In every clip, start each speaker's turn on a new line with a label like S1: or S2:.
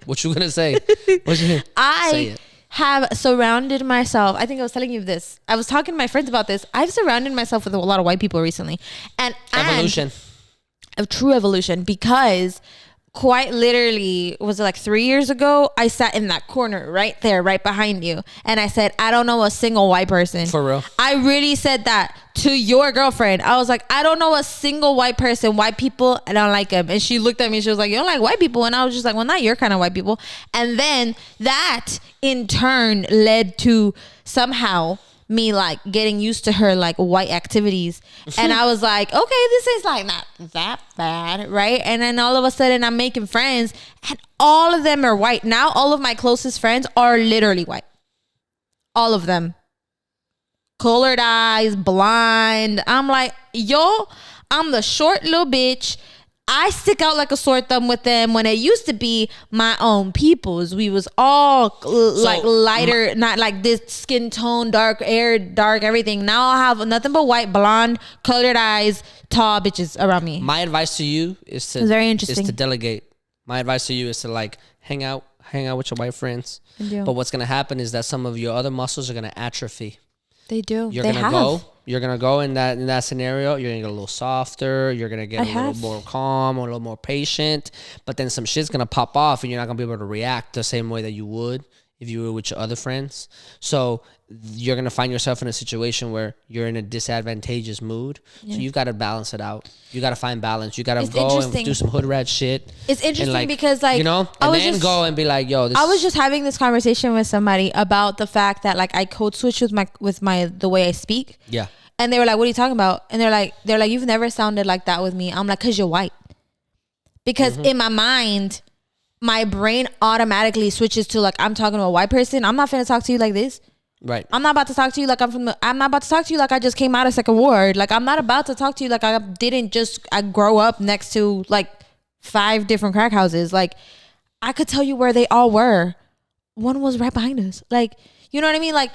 S1: What you gonna say?
S2: I have surrounded myself. I think I was telling you this. I was talking to my friends about this. I've surrounded myself with a lot of white people recently, and
S1: Evolution.
S2: A true evolution, because quite literally, was it like 3 years ago? I sat in that corner right there, right behind you. And I said, I don't know a single white person.
S1: For real?
S2: I really said that to your girlfriend. I was like, I don't know a single white person. White people, I don't like them. And she looked at me. She was like, you don't like white people? And I was just like, well, not your kind of white people. And then that in turn led to somehow me like getting used to her like white activities. And I was like, okay, this is like not that bad, right? And then all of a sudden I'm making friends and all of them are white. Now all of my closest friends are literally white. All of them. Colored eyes, blind. I'm like, yo, I'm the short little bitch. I stick out like a sore thumb with them. When it used to be my own peoples, we was all like lighter, not like this skin tone, dark hair, dark everything. Now I have nothing but white, blonde, colored eyes, tall bitches around me.
S1: My advice to you is to,
S2: it's very interesting.
S1: is to delegate. My advice to you is to like hang out with your white friends. But what's gonna happen is that some of your other muscles are gonna atrophy.
S2: They do.
S1: You're gonna go in that scenario. You're gonna get a little softer. You're gonna get a little more calm, or a little more patient. But then some shit's gonna pop off, and you're not gonna be able to react the same way that you would if you were with your other friends. So you're gonna find yourself in a situation where you're in a disadvantageous mood. Yeah. So you gotta balance it out. You gotta find balance. You gotta go and do some hood rat shit.
S2: It's interesting because like,
S1: you know, and then go and be like, yo,
S2: I was just having this conversation with somebody about the fact that like I code switch with my the way I speak.
S1: Yeah.
S2: And they were like, what are you talking about? And they're like, you've never sounded like that with me. I'm like, cause you're white. Because in my mind, my brain automatically switches to like, I'm talking to a white person. I'm not finna talk to you like this.
S1: Right.
S2: I'm not about to talk to you like I'm not about to talk to you like I just came out of second ward. Like I'm not about to talk to you like I grow up next to like 5 different crack houses. Like I could tell you where they all were. One was right behind us. Like, you know what I mean? Like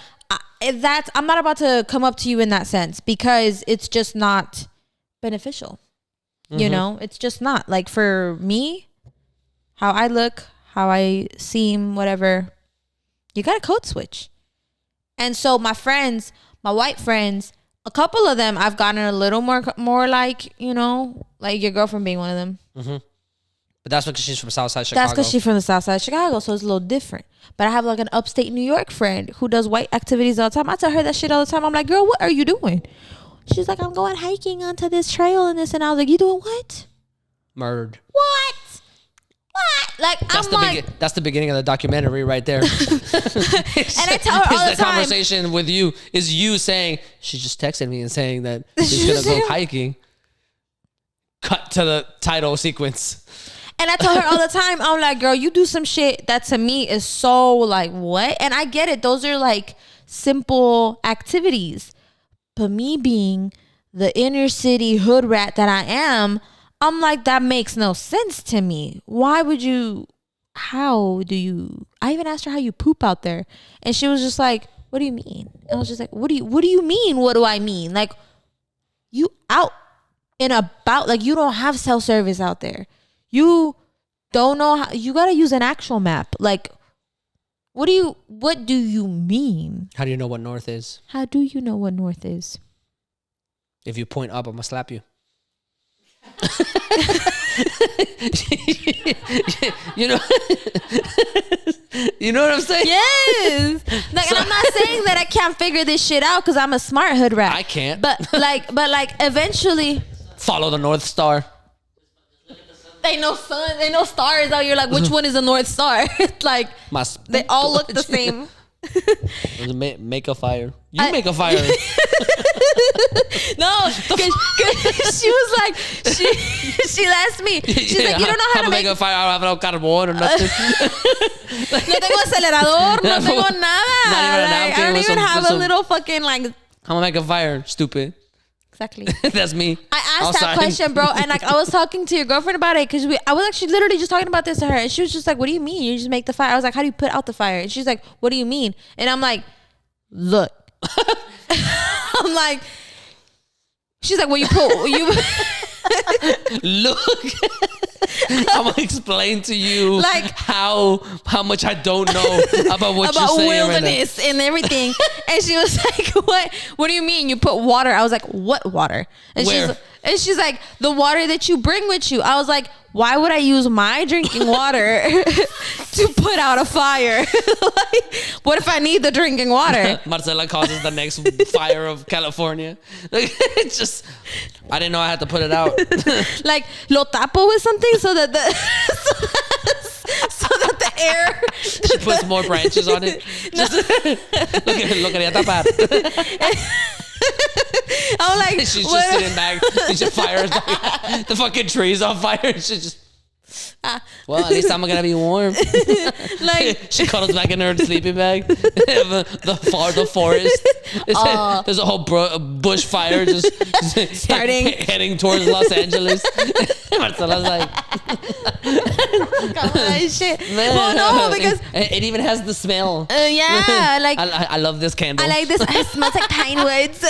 S2: I'm not about to come up to you in that sense because it's just not beneficial. You know, it's just not like for me, how I look, how I seem, whatever, you got to code switch. And so my friends, my white friends, a couple of them, I've gotten a little more like, you know, like your girlfriend being one of them.
S1: Mm-hmm. But that's because she's from Southside Chicago.
S2: That's because she's from the Southside Chicago, so it's a little different. But I have like an upstate New York friend who does white activities all the time. I tell her that shit all the time. I'm like, girl, what are you doing? She's like, I'm going hiking onto this trail and this. And I was like, you doing what?
S1: Murdered.
S2: What? Like,
S1: that's the beginning of the documentary right there.
S2: And I tell her all the time.
S1: The conversation with you is you saying, she just texted me and saying that she's going to go hiking. Cut to the title sequence.
S2: And I tell her all the time, I'm like, girl, you do some shit that to me is so like, what? And I get it. Those are like simple activities. But me being the inner city hood rat that I am, I'm like, that makes no sense to me. Why would you, I even asked her how you poop out there. And she was just like, what do you mean? And I was just like, what do you mean? What do I mean? Like, you out and about, like you don't have self-service out there. You don't know how, you got to use an actual map. Like, what do you mean?
S1: How do you know what north is?
S2: How do you know what north is?
S1: If you point up, I'm gonna slap you. you know what I'm saying?
S2: Yes. Like, and I'm not saying that I can't figure this shit out because I'm a smart hood rat.
S1: I can't.
S2: But eventually
S1: follow the North Star.
S2: Ain't no sun, ain't no stars out here. Like, which one is the North Star? Like, they all look the same.
S1: Make a fire. Make a fire.
S2: No, because she was like, she asked me. She's like, you don't know how to make
S1: a fire. I don't have no carbon or nothing.
S2: No tengo acelerador. No tengo nada. Like, I don't even have a little fucking like.
S1: I'm gonna make a fire, stupid.
S2: Exactly.
S1: That's me.
S2: I asked that question, bro, and like I was talking to your girlfriend about it because I was actually literally just talking about this to her, and she was just like, "What do you mean? You just make the fire?" I was like, "How do you put out the fire?" And she's like, "What do you mean?" And I'm like, "Look." I'm like, she's like, "Well, you put you."
S1: Look. I'm gonna explain to you
S2: Like
S1: how much I don't know about what you're saying
S2: wilderness
S1: right
S2: and everything. And she was like, what do you mean you put water? I was like, what water? And
S1: Where?
S2: she's like, the water that you bring with you. I was like, why would I use my drinking water to put out a fire? Like, what if I need the drinking water?
S1: Marcela causes the next fire of California. Like, it's just, I didn't know I had to put it out.
S2: Like, lo tapo with something so that the so that the air.
S1: She puts more branches on it. Just, look at ella tapar.
S2: I'm like,
S1: She's just sitting back. She just fires the fucking trees on fire. She just. Well, at least I'm gonna be warm.
S2: Like
S1: she cuddles back in her sleeping bag. the forest. There's a whole bush fire just
S2: starting
S1: heading towards Los Angeles. Marcela's like,
S2: shit. Well, no, because
S1: it even has the smell.
S2: Yeah, like
S1: I love this candle.
S2: I like this. It smells like pine woods.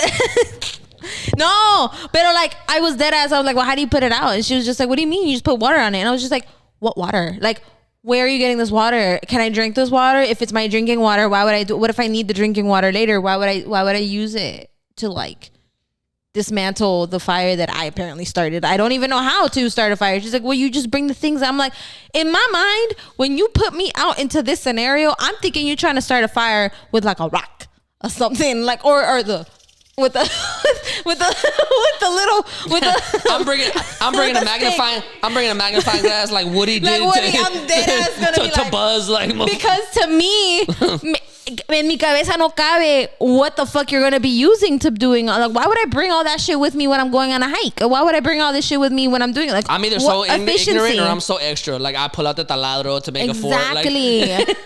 S2: No, but like I was dead ass. I was like, well, how do you put it out? And she was just like, what do you mean? You just put water on it? And I was just like, what water? Like, where are you getting this water? Can I drink this water? If it's my drinking water, why would I do? What if I need the drinking water later? Why would I use it to like dismantle the fire that I apparently started? I don't even know how to start a fire. She's like, well, you just bring the things. I'm like, in my mind, when you put me out into this scenario, I'm thinking you're trying to start a fire with like a rock or something, like or the. With the
S1: I'm bringing a magnifying glass like Woody did.
S2: Like Woody, I'm dead ass gonna be
S1: to
S2: like,
S1: Buzz like,
S2: because to me, en mi cabeza no cabe what the fuck you're gonna be using to doing. Like, why would I bring all that shit with me when I'm going on a hike? Or why would I bring all this shit with me when I'm doing it? Like,
S1: I'm either so ignorant or I'm so extra. Like, I pull out the taladro to make a fort.
S2: Exactly. Like,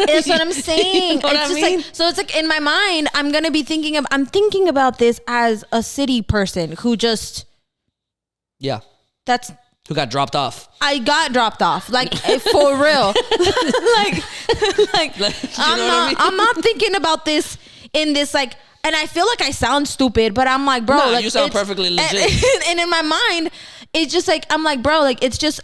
S2: that's what I'm saying.
S1: You know what I mean?
S2: Like, so it's like in my mind, I'm thinking about this as a city person who just
S1: who got dropped off.
S2: I got dropped off, like for real. like I'm not thinking about this in this like, and I feel like I sound stupid, but I'm like, bro,
S1: nah,
S2: like
S1: you sound perfectly legit.
S2: And in my mind, it's just like, I'm like, bro, like it's just.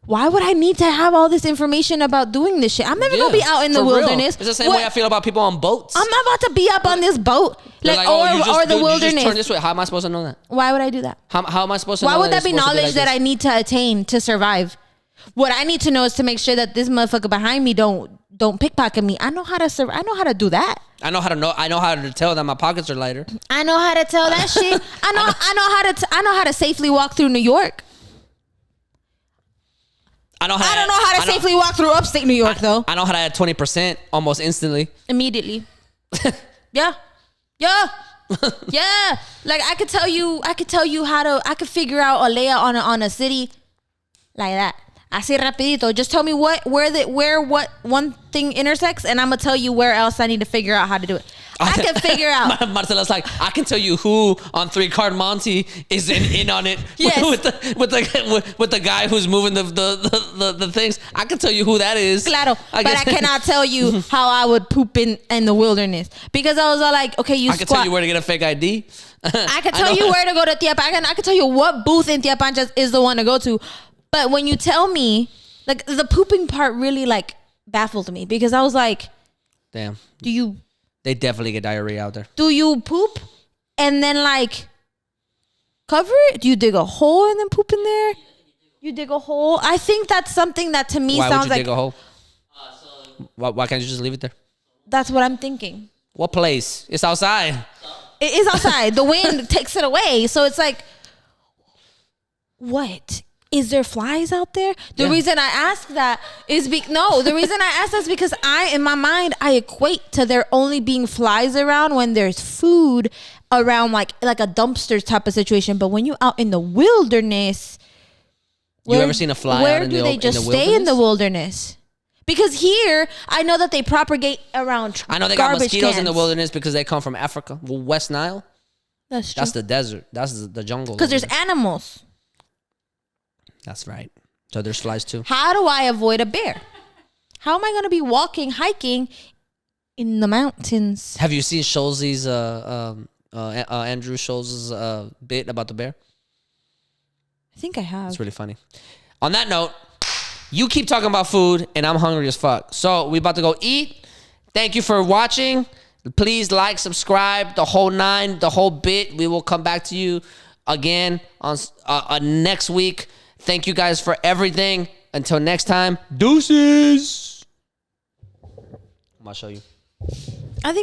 S2: Why would I need to have all this information about doing this shit? I'm never gonna be out in the wilderness.
S1: Real. It's the same way I feel about people on boats.
S2: I'm not about to be up on this boat, like or the wilderness. You just turn this way.
S1: How am I supposed to know that?
S2: Why would I do that?
S1: How am I supposed to know?
S2: Why would that be knowledge that I need to attain to survive? What I need to know is to make sure that this motherfucker behind me don't pickpocket me. I know how to survive. I know how to do that.
S1: I know how to tell that my pockets are lighter.
S2: I know how to tell that shit. I know how to safely walk through New York. I don't know how to safely walk through upstate New York, though.
S1: I know how to add 20% almost instantly.
S2: Immediately. Yeah. Like I could tell you how to. I could figure out a layout on a city like that. Así rapidito. Just tell me what one thing intersects, and I'm gonna tell you where else I need to figure out how to do it. I can figure out.
S1: Marcela's like, I can tell you who on 3-Card Monte is in on it.
S2: Yes.
S1: with the guy who's moving the things. I can tell you who that is.
S2: Claro, but I cannot tell you how I would poop in the wilderness, because I was all like, okay,
S1: I can tell you where to get a fake ID.
S2: I can tell you where to go to Tiapan. I can tell you what booth in Tiapan is the one to go to. But when you tell me, like, the pooping part really like baffled me, because I was like,
S1: damn. They definitely get diarrhea out there.
S2: Do you poop and then like cover it? Do you dig a hole and then poop in there? You dig a hole? I think that's something that to me sounds like.
S1: Why would you dig a hole? Why can't you just leave it there?
S2: That's what I'm thinking.
S1: What place? It's outside.
S2: It is outside. The wind takes it away. So it's like, what? Is there flies out there? The reason I ask that is the reason I ask that is because in my mind, I equate to there only being flies around when there's food around, like a dumpster type of situation. But when you're out in the wilderness,
S1: you ever seen a fly
S2: where
S1: out in
S2: do they just stay in the wilderness? Because here, I know that they propagate around.
S1: I know they got mosquitoes in the wilderness because they come from Africa. Well, West Nile.
S2: That's true.
S1: That's the desert. That's the jungle.
S2: Because there's animals.
S1: That's right. So there's flies too.
S2: How do I avoid a bear? How am I going to be hiking in the mountains?
S1: Have you seen Schulze's, Andrew Schulze's bit about the bear?
S2: I think I have.
S1: It's really funny. On that note, you keep talking about food, and I'm hungry as fuck. So we about to go eat. Thank you for watching. Please like, subscribe, the whole 9, the whole bit. We will come back to you again on next week. Thank you guys for everything. Until next time, deuces. I'm going to show you.